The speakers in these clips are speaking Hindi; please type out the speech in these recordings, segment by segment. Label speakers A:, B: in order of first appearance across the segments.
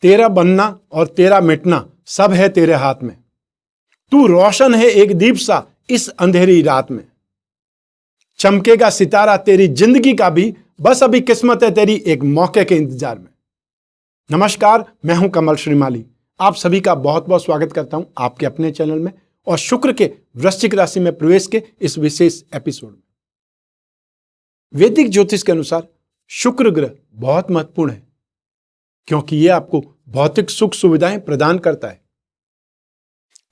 A: तेरा बनना और तेरा मिटना सब है तेरे हाथ में। तू रोशन है एक दीप सा इस अंधेरी रात में। चमकेगा सितारा तेरी जिंदगी का भी, बस अभी किस्मत है तेरी एक मौके के इंतजार में। नमस्कार, मैं हूं कमल श्रीमाली। आप सभी का बहुत बहुत स्वागत करता हूं आपके अपने चैनल में और शुक्र के वृश्चिक राशि में प्रवेश के इस विशेष एपिसोड में। वैदिक ज्योतिष के अनुसार शुक्र ग्रह बहुत महत्वपूर्ण है क्योंकि यह आपको भौतिक सुख सुविधाएं प्रदान करता है।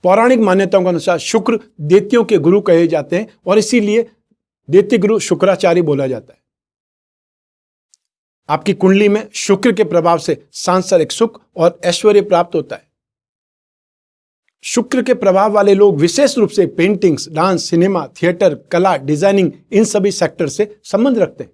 A: पौराणिक मान्यताओं के अनुसार शुक्र दैत्यों के गुरु कहे जाते हैं और इसीलिए दैत्य गुरु शुक्राचार्य बोला जाता है। आपकी कुंडली में शुक्र के प्रभाव से सांसारिक सुख और ऐश्वर्य प्राप्त होता है। शुक्र के प्रभाव वाले लोग विशेष रूप से पेंटिंग्स, डांस, सिनेमा, थिएटर, कला, डिजाइनिंग इन सभी सेक्टर से संबंध रखते हैं।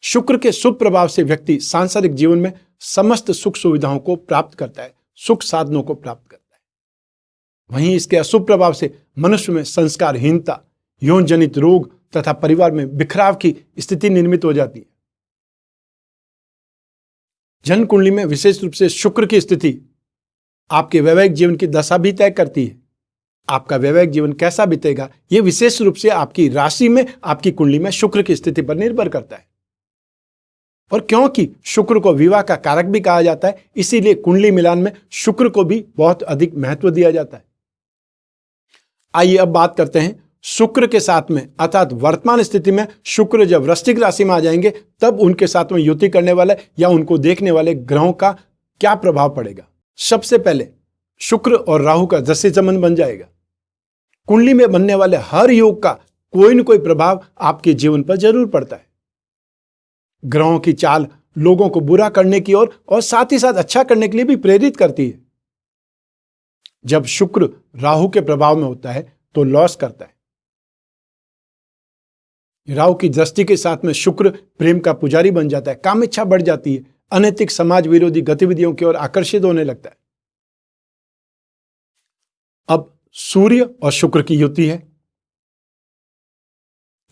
A: शुक्र के शुभ प्रभाव से व्यक्ति सांसारिक जीवन में समस्त सुख सुविधाओं को प्राप्त करता है, सुख साधनों को प्राप्त करता है। वहीं इसके अशुभ प्रभाव से मनुष्य में संस्कारहीनता, यौन जनित रोग तथा परिवार में बिखराव की स्थिति निर्मित हो जाती है। जन्म कुंडली में विशेष रूप से शुक्र की स्थिति आपके वैवाहिक जीवन की दशा भी तय करती है। आपका वैवाहिक जीवन कैसा बीतेगा यह विशेष रूप से आपकी राशि में, आपकी कुंडली में शुक्र की स्थिति पर निर्भर करता है। और क्योंकि शुक्र को विवाह का कारक भी कहा जाता है, इसीलिए कुंडली मिलान में शुक्र को भी बहुत अधिक महत्व दिया जाता है। आइए अब बात करते हैं शुक्र के साथ में, अर्थात वर्तमान स्थिति में शुक्र जब वृश्चिक राशि में आ जाएंगे तब उनके साथ में युति करने वाले या उनको देखने वाले ग्रहों का क्या प्रभाव पड़ेगा। सबसे पहले शुक्र और राहु का दशा संबंध बन जाएगा। कुंडली में बनने वाले हर योग का कोई न कोई प्रभाव आपके जीवन पर जरूर पड़ता है। ग्रहों की चाल लोगों को बुरा करने की ओर और साथ ही साथ अच्छा करने के लिए भी प्रेरित करती है। जब शुक्र राहु के प्रभाव में होता है तो लॉस करता है। राहु की दृष्टि के साथ में शुक्र प्रेम का पुजारी बन जाता है, काम इच्छा बढ़ जाती है, अनैतिक समाज विरोधी गतिविधियों की ओर आकर्षित होने लगता है। अब सूर्य और शुक्र की युति है।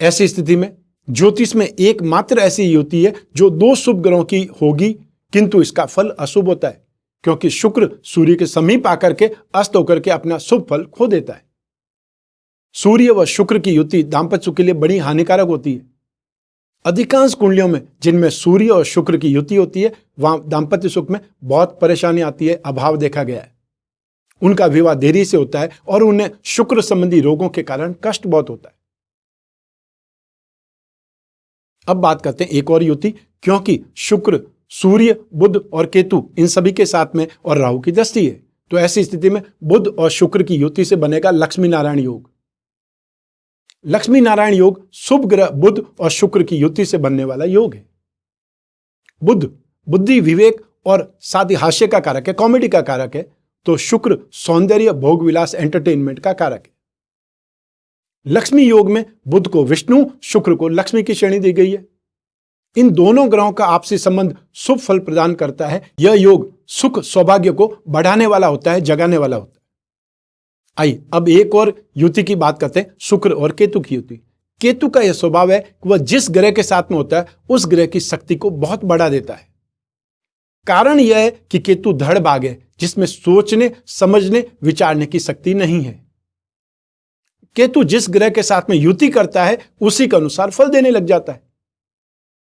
A: ऐसी स्थिति में ज्योतिष में एकमात्र ऐसी युति है जो दो शुभ ग्रहों की होगी, किंतु इसका फल अशुभ होता है क्योंकि शुक्र सूर्य के समीप आकर के अस्त होकर के अपना शुभ फल खो देता है। सूर्य व शुक्र की युति दाम्पत्य सुख के लिए बड़ी हानिकारक होती है। अधिकांश कुंडलियों में जिनमें सूर्य और शुक्र की युति होती है वहां दाम्पत्य सुख में बहुत परेशानी आती है, अभाव देखा गया है। उनका विवाह देरी से होता है और उन्हें शुक्र संबंधी रोगों के कारण कष्ट बहुत होता है। अब बात करते हैं एक और युति, क्योंकि शुक्र, सूर्य, बुध और केतु इन सभी के साथ में और राहु की दृष्टि है, तो ऐसी स्थिति में बुध और शुक्र की युति से बनेगा लक्ष्मी नारायण योग। लक्ष्मी नारायण योग शुभ ग्रह बुध और शुक्र की युति से बनने वाला योग है। बुध बुद्धि, विवेक और साथ ही हास्य का कारक है, कॉमेडी का कारक है, तो शुक्र सौंदर्य, भोग विलास, एंटरटेनमेंट का कारक है। लक्ष्मी योग में बुध को विष्णु, शुक्र को लक्ष्मी की श्रेणी दी गई है। इन दोनों ग्रहों का आपसी संबंध शुभ फल प्रदान करता है। यह योग सुख सौभाग्य को बढ़ाने वाला होता है, जगाने वाला होता है। आइए अब एक और युति की बात करते हैं, शुक्र और केतु की युति। केतु का यह स्वभाव है कि वह जिस ग्रह के साथ में होता है उस ग्रह की शक्ति को बहुत बढ़ा देता है। कारण यह है कि केतु धड़ भाग है जिसमें सोचने, समझने, विचारने की शक्ति नहीं है। केतु जिस ग्रह के साथ में युति करता है उसी के अनुसार फल देने लग जाता है।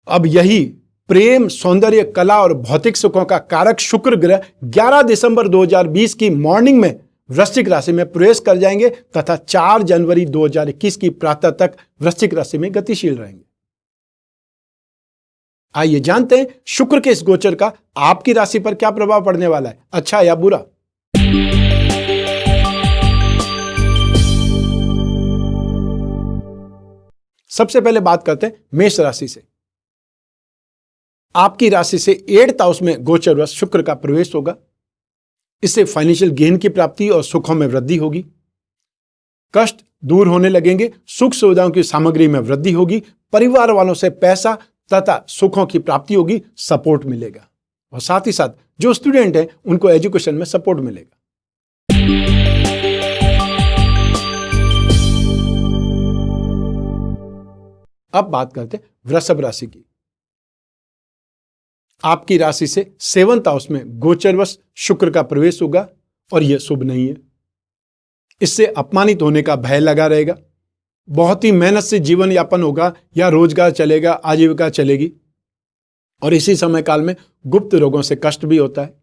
A: अब यही प्रेम, सौंदर्य, कला और भौतिक सुखों का कारक शुक्र ग्रह 11 दिसंबर 2020 की मॉर्निंग में वृश्चिक राशि में प्रवेश कर जाएंगे तथा 4 जनवरी 2021 की प्रातः तक वृश्चिक राशि में गतिशील रहेंगे। आइए जानते हैं शुक्र के इस गोचर का आपकी राशि पर क्या प्रभाव पड़ने वाला है, अच्छा या बुरा। सबसे पहले बात करते हैं मेष राशि से। आपकी राशि से 8th हाउस में गोचरवश शुक्र का प्रवेश होगा। इससे फाइनेंशियल गेन की प्राप्ति और सुखों में वृद्धि होगी। कष्ट दूर होने लगेंगे, सुख सुविधाओं की सामग्री में वृद्धि होगी, परिवार वालों से पैसा तथा सुखों की प्राप्ति होगी, सपोर्ट मिलेगा और साथ ही साथ जो स्टूडेंट हैं उनको एजुकेशन में सपोर्ट मिलेगा। अब बात करते हैं वृषभ राशि की। आपकी राशि से 7th हाउस में गोचरवश शुक्र का प्रवेश होगा और यह शुभ नहीं है। इससे अपमानित होने का भय लगा रहेगा। बहुत ही मेहनत से जीवन यापन होगा या रोजगार चलेगा, आजीविका चलेगी। और इसी समय काल में गुप्त रोगों से कष्ट भी होता है।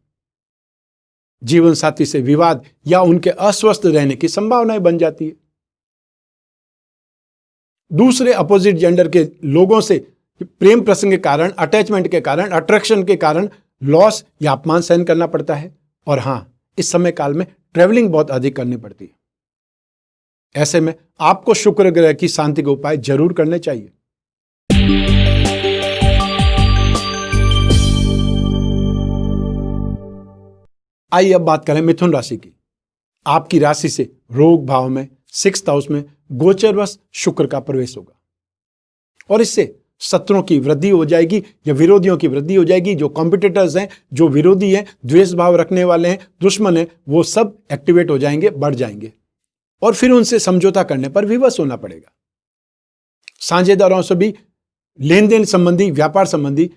A: जीवन साथी से विवाद या उनके अस्वस्थ रहने की संभावनाएं बन जाती है। दूसरे अपोजिट जेंडर के लोगों से प्रेम प्रसंग के कारण, अटैचमेंट के कारण, अट्रैक्शन के कारण लॉस या अपमान सहन करना पड़ता है। और हां, इस समय काल में ट्रेवलिंग बहुत अधिक करनी पड़ती है। ऐसे में आपको शुक्र ग्रह की शांति के उपाय जरूर करने चाहिए। आइए अब बात करें मिथुन राशि की। आपकी राशि से रोग भाव में 6th हाउस में गोचरवश शुक्र का प्रवेश होगा और इससे शत्रुओं की वृद्धि हो जाएगी या विरोधियों की वृद्धि हो जाएगी। जो कॉम्पिटिटर्स हैं, जो विरोधी हैं, द्वेष भाव रखने वाले हैं, दुश्मन हैं, वो सब एक्टिवेट हो जाएंगे, बढ़ जाएंगे और फिर उनसे समझौता करने पर विवश होना पड़ेगा। साझेदारों से भी लेन देन संबंधी, व्यापार संबंधी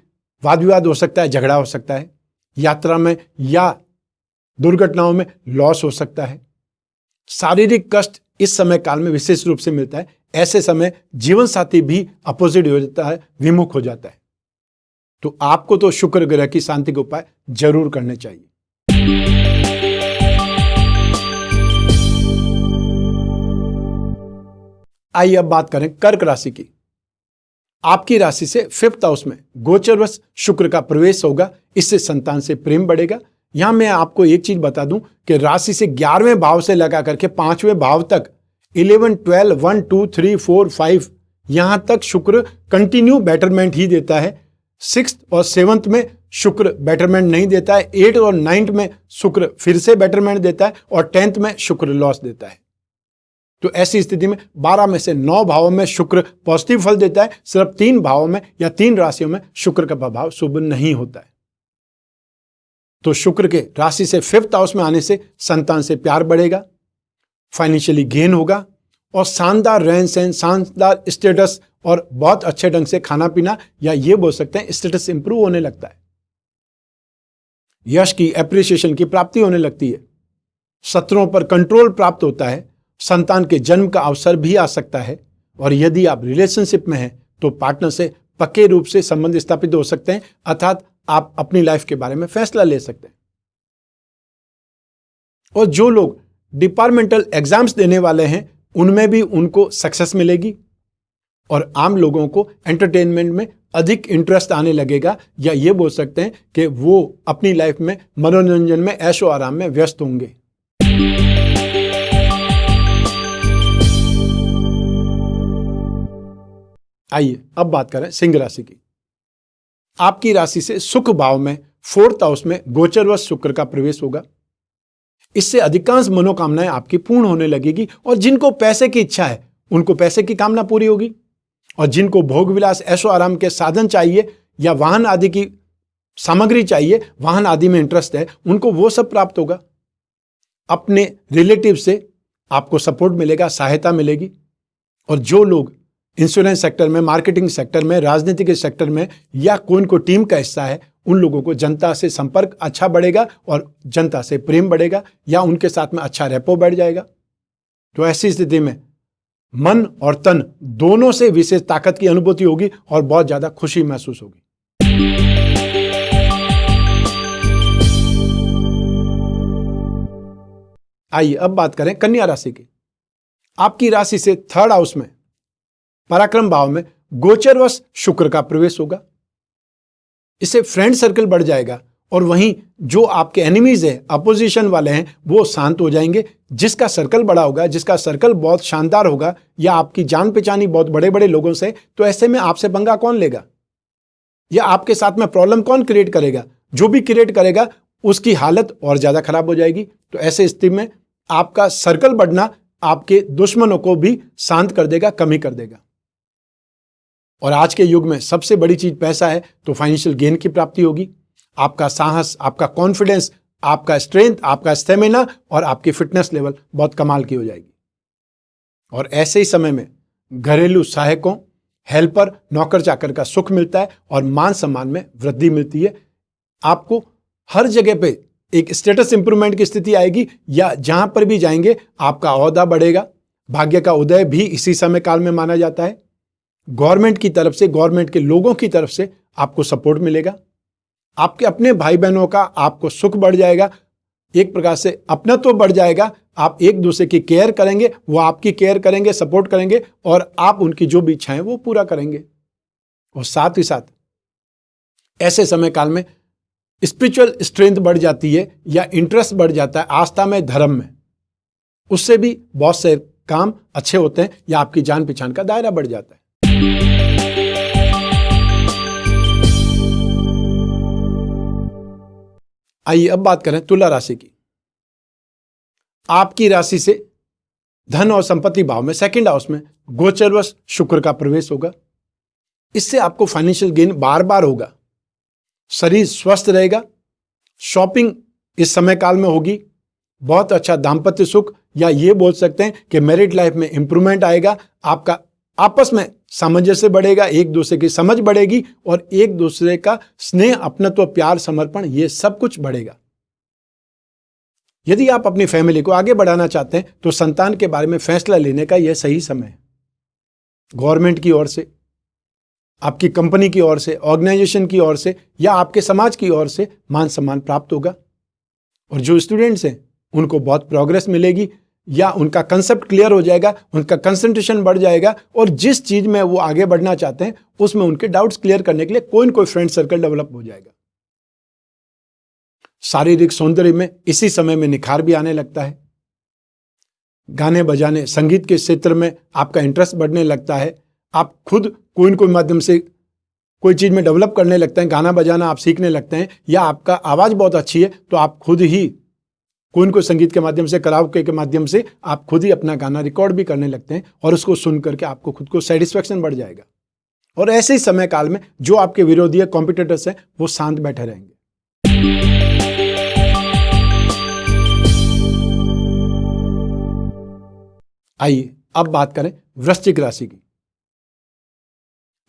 A: वाद विवाद हो सकता है, झगड़ा हो सकता है। यात्रा में या दुर्घटनाओं में लॉस हो सकता है। शारीरिक कष्ट इस समय काल में विशेष रूप से मिलता है। ऐसे समय जीवन साथी भी अपोजिट हो जाता है, विमुख हो जाता है। तो आपको तो शुक्र ग्रह की शांति के उपाय जरूर करने चाहिए। आइए अब बात करें कर्क राशि की। आपकी राशि से 5th हाउस में गोचरवश शुक्र का प्रवेश होगा। इससे संतान से प्रेम बढ़ेगा। यहां मैं आपको एक चीज बता दूं कि राशि से 11वें भाव से लगा करके 5वें भाव तक 11, 12, 1, 2, 3, 4, 5 यहां तक शुक्र कंटिन्यू बेटरमेंट ही देता है। 6th और 7th में शुक्र बेटरमेंट नहीं देता है। 8 और 9th में शुक्र फिर से बेटरमेंट देता है और 10th में शुक्र लॉस देता है। तो ऐसी स्थिति में 12 में से 9 भावों में शुक्र पॉजिटिव फल देता है। सिर्फ 3 भावों में या 3 राशियों में शुक्र का प्रभाव शुभ नहीं होता है। तो शुक्र के राशि से 5th हाउस में आने से संतान से प्यार बढ़ेगा, फाइनेंशियली गेन होगा और शानदार रहन सहन, शानदार स्टेटस और बहुत अच्छे ढंग से खाना पीना या ये बोल सकते हैं स्टेटस इंप्रूव होने लगता है। यश की, एप्रिसिएशन की प्राप्ति होने लगती है। शत्रुओं पर कंट्रोल प्राप्त होता है। संतान के जन्म का अवसर भी आ सकता है। और यदि आप रिलेशनशिप में हैं तो पार्टनर से पक्के रूप से संबंध स्थापित हो सकते हैं, अर्थात आप अपनी लाइफ के बारे में फैसला ले सकते हैं। और जो लोग डिपार्टमेंटल एग्जाम्स देने वाले हैं उनमें भी उनको सक्सेस मिलेगी और आम लोगों को एंटरटेनमेंट में अधिक इंटरेस्ट आने लगेगा या ये बोल सकते हैं कि वो अपनी लाइफ में मनोरंजन में, ऐशो आराम में व्यस्त होंगे। आइए अब बात करें सिंह राशि की। आपकी राशि से सुख भाव में 4th हाउस में गोचरवश शुक्र का प्रवेश होगा। इससे अधिकांश मनोकामनाएं आपकी पूर्ण होने लगेगी और जिनको पैसे की इच्छा है उनको पैसे की कामना पूरी होगी और जिनको भोग विलास, ऐशो आराम के साधन चाहिए या वाहन आदि की सामग्री चाहिए, वाहन आदि में इंटरेस्ट है, उनको वो सब प्राप्त होगा। अपने रिलेटिव से आपको सपोर्ट मिलेगा, सहायता मिलेगी। और जो लोग इंश्योरेंस सेक्टर में, मार्केटिंग सेक्टर में, राजनीति के सेक्टर में या कोई को टीम का हिस्सा है, उन लोगों को जनता से संपर्क अच्छा बढ़ेगा और जनता से प्रेम बढ़ेगा या उनके साथ में अच्छा रेपो बढ़ जाएगा। तो ऐसी स्थिति में मन और तन दोनों से विशेष ताकत की अनुभूति होगी और बहुत ज्यादा खुशी महसूस होगी। आइए अब बात करें कन्या राशि की। आपकी राशि से 3rd हाउस में पराक्रम भाव में गोचरवश शुक्र का प्रवेश होगा। इससे फ्रेंड सर्कल बढ़ जाएगा और वहीं जो आपके एनिमीज है, अपोजिशन वाले हैं, वो शांत हो जाएंगे। जिसका सर्कल बड़ा होगा, जिसका सर्कल बहुत शानदार होगा या आपकी जान पहचानी बहुत बड़े बड़े लोगों से, तो ऐसे में आपसे पंगा कौन लेगा या आपके साथ में प्रॉब्लम कौन क्रिएट करेगा? जो भी क्रिएट करेगा उसकी हालत और ज्यादा खराब हो जाएगी। तो ऐसे स्थिति में आपका सर्कल बढ़ना आपके दुश्मनों को भी शांत कर देगा, कमी कर देगा। और आज के युग में सबसे बड़ी चीज पैसा है, तो फाइनेंशियल गेन की प्राप्ति होगी। आपका साहस, आपका कॉन्फिडेंस, आपका स्ट्रेंथ, आपका स्टेमिना और आपकी फिटनेस लेवल बहुत कमाल की हो जाएगी। और ऐसे ही समय में घरेलू सहायकों, हेल्पर, नौकर चाकर का सुख मिलता है और मान सम्मान में वृद्धि मिलती है। आपको हर जगह पे एक स्टेटस इंप्रूवमेंट की स्थिति आएगी, या जहां पर भी जाएंगे आपका ओहदा बढ़ेगा। भाग्य का उदय भी इसी समय काल में माना जाता है। गवर्नमेंट की तरफ से, गवर्नमेंट के लोगों की तरफ से आपको सपोर्ट मिलेगा। आपके अपने भाई बहनों का आपको सुख बढ़ जाएगा, एक प्रकार से अपना तो बढ़ जाएगा। आप एक दूसरे की केयर करेंगे, वो आपकी केयर करेंगे, सपोर्ट करेंगे, और आप उनकी जो भी इच्छाएं वो पूरा करेंगे। और साथ ही साथ ऐसे समय काल में स्पिरिचुअल स्ट्रेंथ बढ़ जाती है, या इंटरेस्ट बढ़ जाता है आस्था में, धर्म में। उससे भी बहुत से काम अच्छे होते हैं, या आपकी जान पहचान का दायरा बढ़ जाता है। आइए अब बात करें तुला राशि की। आपकी राशि से धन और संपत्ति भाव में, सेकंड हाउस में गोचरवश शुक्र का प्रवेश होगा। इससे आपको फाइनेंशियल गेन बार बार होगा, शरीर स्वस्थ रहेगा, शॉपिंग इस समय काल में होगी, बहुत अच्छा दाम्पत्य सुख, या ये बोल सकते हैं कि मैरिड लाइफ में इंप्रूवमेंट आएगा। आपका आपस में सामंजस्य बढ़ेगा, एक दूसरे की समझ बढ़ेगी, और एक दूसरे का स्नेह, अपनत्व, प्यार, समर्पण, ये सब कुछ बढ़ेगा। यदि आप अपनी फैमिली को आगे बढ़ाना चाहते हैं तो संतान के बारे में फैसला लेने का यह सही समय है। गवर्नमेंट की ओर से, आपकी कंपनी की ओर से, ऑर्गेनाइजेशन की ओर से, या आपके समाज की ओर से मान सम्मान प्राप्त होगा। और जो स्टूडेंट्स हैं उनको बहुत प्रोग्रेस मिलेगी, या उनका कंसेप्ट क्लियर हो जाएगा, उनका कंसंट्रेशन बढ़ जाएगा, और जिस चीज में वो आगे बढ़ना चाहते हैं उसमें उनके डाउट्स क्लियर करने के लिए कोई न कोई फ्रेंड सर्कल डेवलप हो जाएगा। शारीरिक सौंदर्य में इसी समय में निखार भी आने लगता है। गाने बजाने, संगीत के क्षेत्र में आपका इंटरेस्ट बढ़ने लगता है। आप खुद कोई न कोई माध्यम से कोई चीज में डेवलप करने लगते हैं, गाना बजाना आप सीखने लगते हैं, या आपका आवाज बहुत अच्छी है तो आप खुद ही कोई न कोई संगीत के माध्यम से, कराओके के माध्यम से आप खुद ही अपना गाना रिकॉर्ड भी करने लगते हैं, और उसको सुन करके आपको खुद को सेटिस्फेक्शन बढ़ जाएगा। और ऐसे ही समय काल में जो आपके विरोधी है, कॉम्पिटिटर्स हैं, वो शांत बैठे रहेंगे। आइए अब बात करें वृश्चिक राशि की।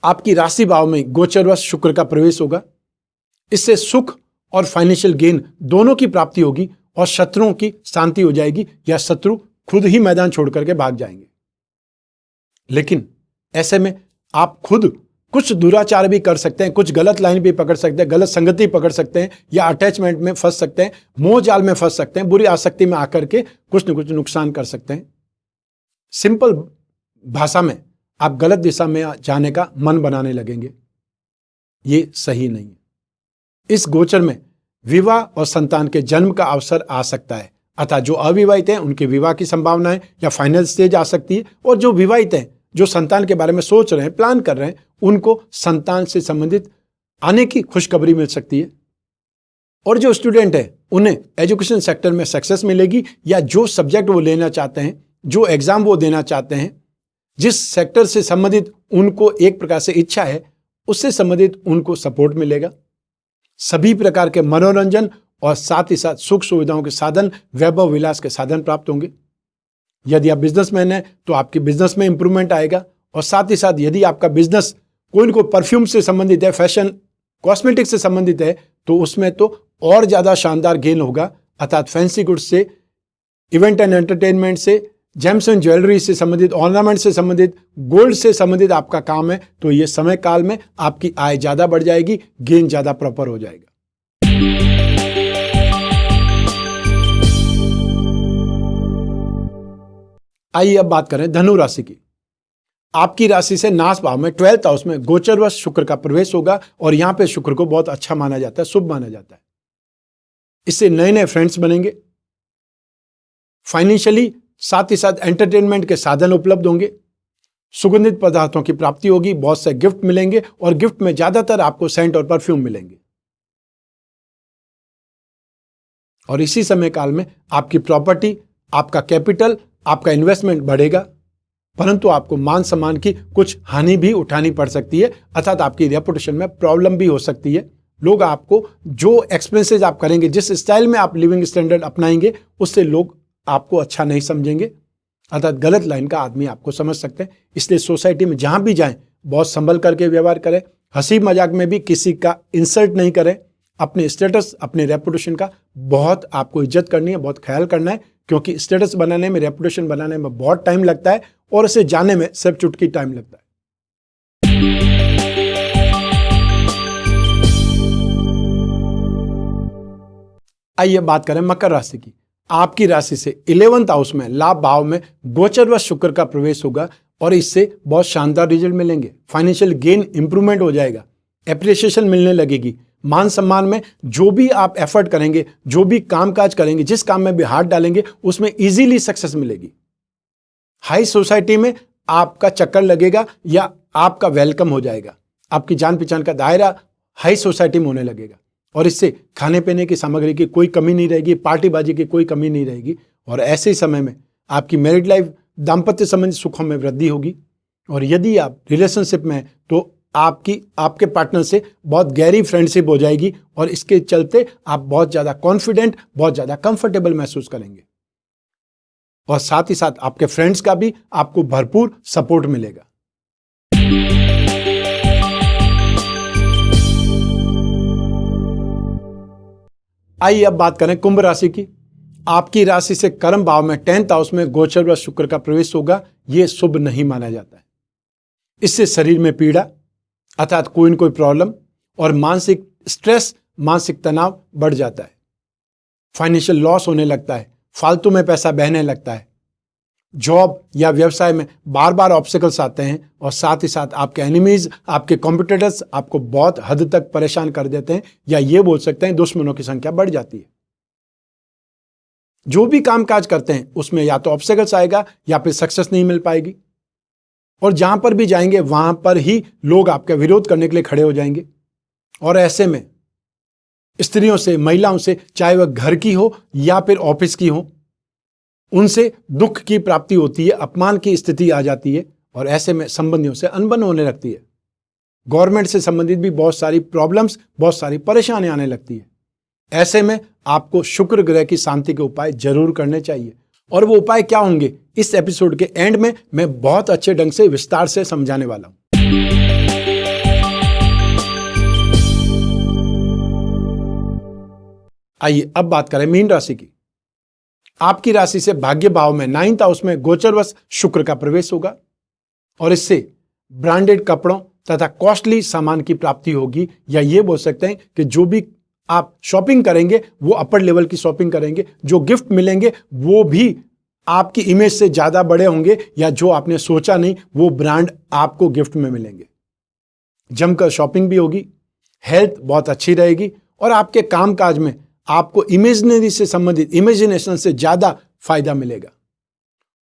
A: आपकी राशि भाव में गोचरवश शुक्र का प्रवेश होगा। इससे सुख और फाइनेंशियल गेन दोनों की प्राप्ति होगी, और शत्रुओं की शांति हो जाएगी, या शत्रु खुद ही मैदान छोड़ करके भाग जाएंगे। लेकिन ऐसे में आप खुद कुछ दुराचार भी कर सकते हैं, कुछ गलत लाइन भी पकड़ सकते हैं, गलत संगति पकड़ सकते हैं, या अटैचमेंट में फंस सकते हैं, मोह जाल में फंस सकते हैं, बुरी आसक्ति में आकर के कुछ न कुछ नुकसान कर सकते हैं। सिंपल भाषा में आप गलत दिशा में जाने का मन बनाने लगेंगे, ये सही नहीं है। इस गोचर में विवाह और संतान के जन्म का अवसर आ सकता है, अतः जो अविवाहित हैं उनके विवाह की संभावनाएं या फाइनल स्टेज आ सकती है, और जो विवाहित हैं, जो संतान के बारे में सोच रहे हैं, प्लान कर रहे हैं, उनको संतान से संबंधित आने की खुशखबरी मिल सकती है। और जो स्टूडेंट है उन्हें एजुकेशन सेक्टर में सक्सेस मिलेगी, या जो सब्जेक्ट वो लेना चाहते हैं, जो एग्जाम वो देना चाहते हैं, जिस सेक्टर से संबंधित उनको एक प्रकार से इच्छा है, उससे संबंधित उनको सपोर्ट मिलेगा। सभी प्रकार के मनोरंजन और साथ ही साथ सुख सुविधाओं के साधन, वैभव विलास के साधन प्राप्त होंगे। यदि आप बिजनेसमैन हैं तो आपके बिजनेस में इंप्रूवमेंट आएगा, और साथ ही साथ यदि आपका बिजनेस कोई न कोई परफ्यूम से संबंधित है, फैशन कॉस्मेटिक्स से संबंधित है, तो उसमें तो और ज्यादा शानदार गेन होगा। अर्थात फैंसी गुड्स से, इवेंट एंड एंटरटेनमेंट से, जेम्स एंड ज्वेलरी से संबंधित, ऑर्नामेंट से संबंधित, गोल्ड से संबंधित आपका काम है, तो ये समय काल में आपकी आय ज्यादा बढ़ जाएगी, गेन ज्यादा प्रॉपर हो जाएगा। आइए अब बात करें धनु राशि की। आपकी राशि से नाश भाव में 12th हाउस में गोचरवश शुक्र का प्रवेश होगा, और यहां पे शुक्र को बहुत अच्छा माना जाता है, शुभ माना जाता है। इससे नए नए फ्रेंड्स बनेंगे, फाइनेंशियली साथ ही साथ एंटरटेनमेंट के साधन उपलब्ध होंगे, सुगंधित पदार्थों की प्राप्ति होगी, बहुत से गिफ्ट मिलेंगे, और गिफ्ट में ज्यादातर आपको सेंट और परफ्यूम मिलेंगे। और इसी समय काल में आपकी प्रॉपर्टी, आपका कैपिटल, आपका इन्वेस्टमेंट बढ़ेगा, परंतु आपको मान सम्मान की कुछ हानि भी उठानी पड़ सकती है, अर्थात आपकी रेपुटेशन में प्रॉब्लम भी हो सकती है। लोग आपको, जो एक्सपेंसेस आप करेंगे, जिस स्टाइल में आप लिविंग स्टैंडर्ड अपनाएंगे, उससे लोग आपको अच्छा नहीं समझेंगे, अर्थात गलत लाइन का आदमी आपको समझ सकते हैं। इसलिए सोसाइटी में जहां भी जाएं बहुत संभल करके व्यवहार करें, हंसी मजाक में भी किसी का इंसल्ट नहीं करें, अपने स्टेटस, अपने रेपुटेशन का बहुत आपको इज्जत करनी है, बहुत ख्याल करना है, क्योंकि स्टेटस बनाने में, रेपुटेशन बनाने में बहुत टाइम लगता है और इसे जाने में सिर्फ चुटकी टाइम लगता है। आइए बात करें मकर राशि की। आपकी राशि से 11th हाउस में, लाभ भाव में गोचरवश शुक्र का प्रवेश होगा और इससे बहुत शानदार रिजल्ट मिलेंगे। फाइनेंशियल गेन इंप्रूवमेंट हो जाएगा, एप्रिसिएशन मिलने लगेगी, मान सम्मान में जो भी आप एफर्ट करेंगे, जो भी कामकाज करेंगे, जिस काम में भी हाथ डालेंगे उसमें इजीली सक्सेस मिलेगी। हाई सोसाइटी में आपका चक्कर लगेगा या आपका वेलकम हो जाएगा, आपकी जान पहचान का दायरा हाई सोसाइटी में होने लगेगा और इससे खाने पीने की सामग्री की कोई कमी नहीं रहेगी, पार्टीबाजी की कोई कमी नहीं रहेगी। और ऐसे ही समय में आपकी मैरिड लाइफ, दाम्पत्य संबंधी सुखों में वृद्धि होगी। और यदि आप रिलेशनशिप में हैं तो आपके पार्टनर से बहुत गहरी फ्रेंडशिप हो जाएगी और इसके चलते आप बहुत ज़्यादा कॉन्फिडेंट, बहुत ज़्यादा कंफर्टेबल महसूस करेंगे और साथ ही साथ आपके फ्रेंड्स का भी आपको भरपूर सपोर्ट मिलेगा। आइए अब बात करें कुंभ राशि की। आपकी राशि से कर्म भाव में 10th हाउस में गोचर व शुक्र का प्रवेश होगा। यह शुभ नहीं माना जाता है। इससे शरीर में पीड़ा अर्थात कोई न कोई प्रॉब्लम और मानसिक स्ट्रेस, मानसिक तनाव बढ़ जाता है। फाइनेंशियल लॉस होने लगता है, फालतू में पैसा बहने लगता है, जॉब या व्यवसाय में बार बार ऑब्स्टिकल्स आते हैं और साथ ही साथ आपके एनिमीज, आपके कॉम्पिटिटर्स आपको बहुत हद तक परेशान कर देते हैं या ये बोल सकते हैं दुश्मनों की संख्या बढ़ जाती है। जो भी कामकाज करते हैं उसमें या तो ऑब्स्टिकल्स आएगा या फिर सक्सेस नहीं मिल पाएगी और जहां पर भी जाएंगे वहां पर ही लोग आपका विरोध करने के लिए खड़े हो जाएंगे। और ऐसे में स्त्रियों से, महिलाओं से, चाहे वह घर की हो या फिर ऑफिस की हो, उनसे दुख की प्राप्ति होती है, अपमान की स्थिति आ जाती है और ऐसे में संबंधियों से अनबन होने लगती है। गवर्नमेंट से संबंधित भी बहुत सारी प्रॉब्लम्स, बहुत सारी परेशानी आने लगती है। ऐसे में आपको शुक्र ग्रह की शांति के उपाय जरूर करने चाहिए और वो उपाय क्या होंगे इस एपिसोड के एंड में मैं बहुत अच्छे ढंग से विस्तार से समझाने वाला हूं। आइए अब बात करें मीन राशि की। आपकी राशि से भाग्य भाव में 9th हाउस में गोचरवश शुक्र का प्रवेश होगा और इससे ब्रांडेड कपड़ों तथा कॉस्टली सामान की प्राप्ति होगी या ये बोल सकते हैं कि जो भी आप शॉपिंग करेंगे वो अपर लेवल की शॉपिंग करेंगे, जो गिफ्ट मिलेंगे वो भी आपकी इमेज से ज्यादा बड़े होंगे या जो आपने सोचा नहीं वो ब्रांड आपको गिफ्ट में मिलेंगे। जमकर शॉपिंग भी होगी, हेल्थ बहुत अच्छी रहेगी और आपके कामकाज में आपको इमेजिनरी से संबंधित, इमेजिनेशन से ज्यादा फायदा मिलेगा।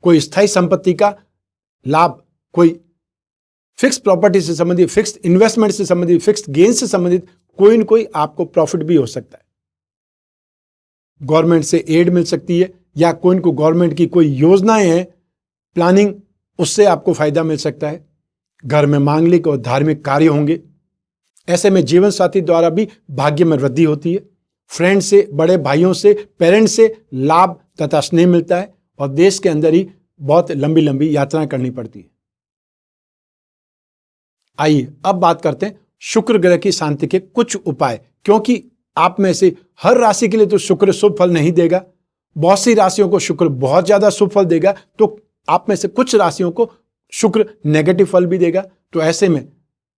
A: कोई स्थायी संपत्ति का लाभ, कोई फिक्स प्रॉपर्टी से संबंधित, फिक्स्ड इन्वेस्टमेंट से संबंधित, फिक्स्ड गेन से संबंधित कोई न कोई आपको प्रॉफिट भी हो सकता है। गवर्नमेंट से एड मिल सकती है या कोई न कोई गवर्नमेंट की कोई योजनाएं हैं, प्लानिंग, उससे आपको फायदा मिल सकता है। घर में मांगलिक और धार्मिक कार्य होंगे। ऐसे में जीवन साथी द्वारा भी भाग्य में वृद्धि होती है। फ्रेंड से, बड़े भाइयों से, पेरेंट्स से लाभ तथा स्नेह मिलता है और देश के अंदर ही बहुत लंबी लंबी यात्राएं करनी पड़ती है। आइए अब बात करते हैं शुक्र ग्रह की शांति के कुछ उपाय, क्योंकि आप में से हर राशि के लिए तो शुक्र शुभ फल नहीं देगा। बहुत सी राशियों को शुक्र बहुत ज्यादा शुभ फल देगा तो आप में से कुछ राशियों को शुक्र नेगेटिव फल भी देगा। तो ऐसे में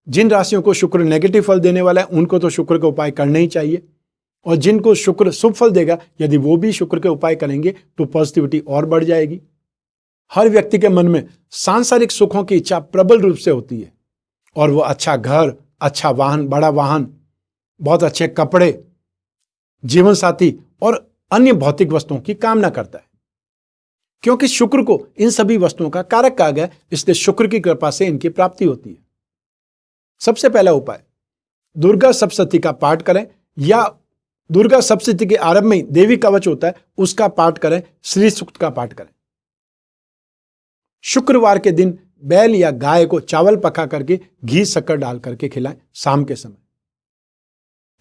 A: जिन राशियों को शुक्र नेगेटिव फल देने वाला है उनको तो शुक्र के उपाय करने ही चाहिए और जिनको शुक्र शुभ फल देगा यदि वो भी शुक्र के उपाय करेंगे तो पॉजिटिविटी और बढ़ जाएगी। हर व्यक्ति के मन में सांसारिक सुखों की इच्छा प्रबल रूप से होती है और वो अच्छा घर, अच्छा वाहन, बड़ा वाहन, बहुत अच्छे कपड़े, जीवन साथी और अन्य भौतिक वस्तुओं की कामना करता है। क्योंकि शुक्र को इन सभी वस्तुओं का कारक कहा गया, इसलिए शुक्र की कृपा से इनकी प्राप्ति होती है। सबसे पहला उपाय, दुर्गा सप्तशती का पाठ करें या दुर्गा सप्तशती के आरंभ में देवी कवच होता है उसका पाठ करें, श्री सूक्त का पाठ करें। शुक्रवार के दिन बैल या गाय को चावल पका करके घी शक्कर डाल करके खिलाएं शाम के समय।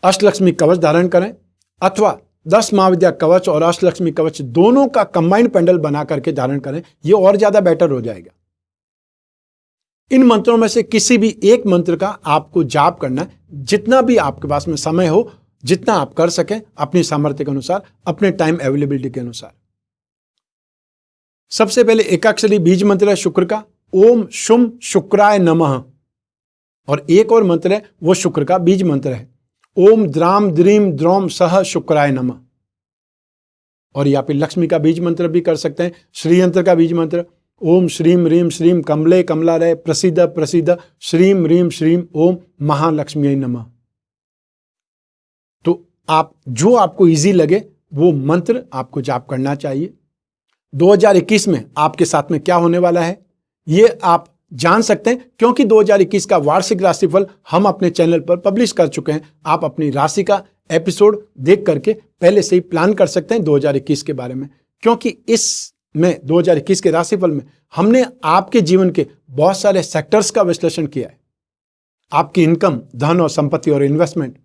A: अष्टलक्ष्मी कवच धारण करें अथवा 10 महाविद्या कवच और अष्टलक्ष्मी कवच दोनों का कंबाइंड पेंडल बना करके धारण करें, यह और ज्यादा बेटर हो जाएगा। इन मंत्रों में से किसी भी एक मंत्र का आपको जाप करना है, जितना भी आपके पास में समय हो, जितना आप कर सकें अपनी सामर्थ्य के अनुसार, अपने टाइम अवेलेबिलिटी के अनुसार। सबसे पहले एकाक्षरी बीज मंत्र है शुक्र का, ओम शुम शुक्राय नमः। और एक और मंत्र है वो शुक्र का बीज मंत्र है, ओम द्राम द्रीम द्रोम सह शुक्राय नमः। और या फिर लक्ष्मी का बीज मंत्र भी कर सकते हैं, श्री यंत्र का बीज मंत्र, ओम श्रीम रीम श्रीम कमले कमलालय प्रसिद्ध प्रसिद्ध श्रीम रीम श्रीम ओम महालक्ष्मी नमः। तो आप जो आपको इजी लगे वो मंत्र आपको जाप करना चाहिए। 2021 में आपके साथ में क्या होने वाला है ये आप जान सकते हैं, क्योंकि 2021 का वार्षिक राशिफल हम अपने चैनल पर पब्लिश कर चुके हैं। आप अपनी राशि का एपिसोड देख करके पहले से ही प्लान कर सकते हैं 2021 के बारे में, क्योंकि इसमें 2021 के राशिफल में हमने आपके जीवन के बहुत सारे सेक्टर्स का विश्लेषण किया है। आपकी इनकम, धन और संपत्ति और इन्वेस्टमेंट,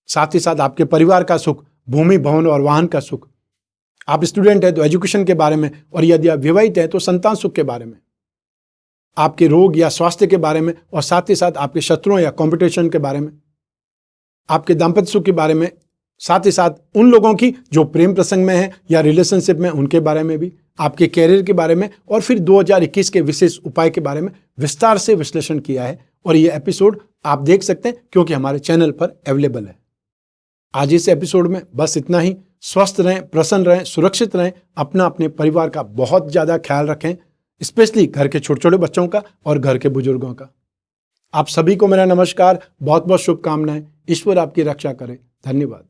A: साथ ही साथ आपके परिवार का सुख, भूमि भवन और वाहन का सुख, आप स्टूडेंट हैं तो एजुकेशन के बारे में, और यदि आप विवाहित हैं तो संतान सुख के बारे में, आपके रोग या स्वास्थ्य के बारे में, और साथ ही साथ आपके शत्रुओं या कंपटीशन के बारे में, आपके दाम्पत्य सुख के बारे में, साथ ही साथ उन लोगों की जो प्रेम प्रसंग में है या रिलेशनशिप में उनके बारे में भी, आपके कैरियर के बारे में, और फिर 2021 के विशेष उपाय के बारे में विस्तार से विश्लेषण किया है। और ये एपिसोड आप देख सकते हैं क्योंकि हमारे चैनल पर अवेलेबल है। आज इस एपिसोड में बस इतना ही। स्वस्थ रहें, प्रसन्न रहें, सुरक्षित रहें, अपना अपने परिवार का बहुत ज्यादा ख्याल रखें, स्पेशली घर के छोटे छोटे बच्चों का और घर के बुजुर्गों का। आप सभी को मेरा नमस्कार, बहुत बहुत शुभकामनाएं। ईश्वर आपकी रक्षा करे। धन्यवाद।